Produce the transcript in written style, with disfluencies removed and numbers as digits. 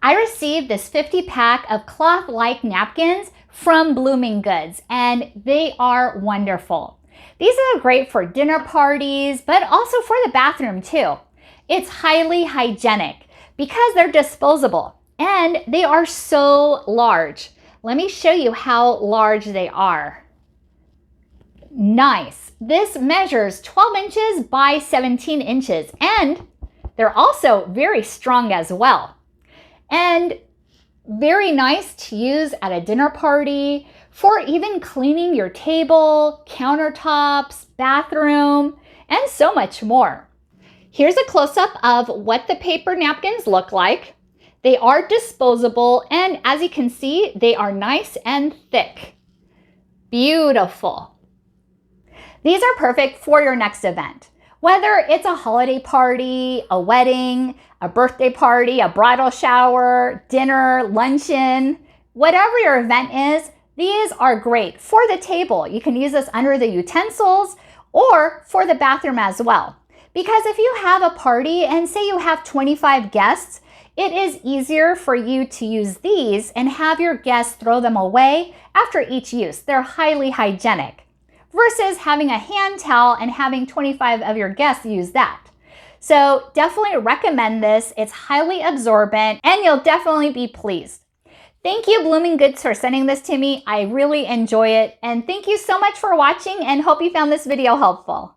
I received this 50-pack of cloth-like napkins from Blooming Goods, and they are wonderful. These are great for dinner parties, but also for the bathroom too. It's highly hygienic because they're disposable and they are so large. Let me show you how large they are. Nice. This measures 12 inches by 17 inches, and they're also very strong as well. And very nice to use at a dinner party, for even cleaning your table, countertops, bathroom, and so much more. Here's a close-up of what the paper napkins look like. They are disposable, and as you can see, they are nice and thick. Beautiful. These are perfect for your next event. Whether it's a holiday party, a wedding, a birthday party, a bridal shower, dinner, luncheon, whatever your event is, these are great for the table. You can use this under the utensils or for the bathroom as well. Because if you have a party and say you have 25 guests, it is easier for you to use these and have your guests throw them away after each use. They're highly hygienic versus having a hand towel and having 25 of your guests use that. So definitely recommend this. It's highly absorbent and you'll definitely be pleased. Thank you, Blooming Goods, for sending this to me. I really enjoy it. And thank you so much for watching and hope you found this video helpful.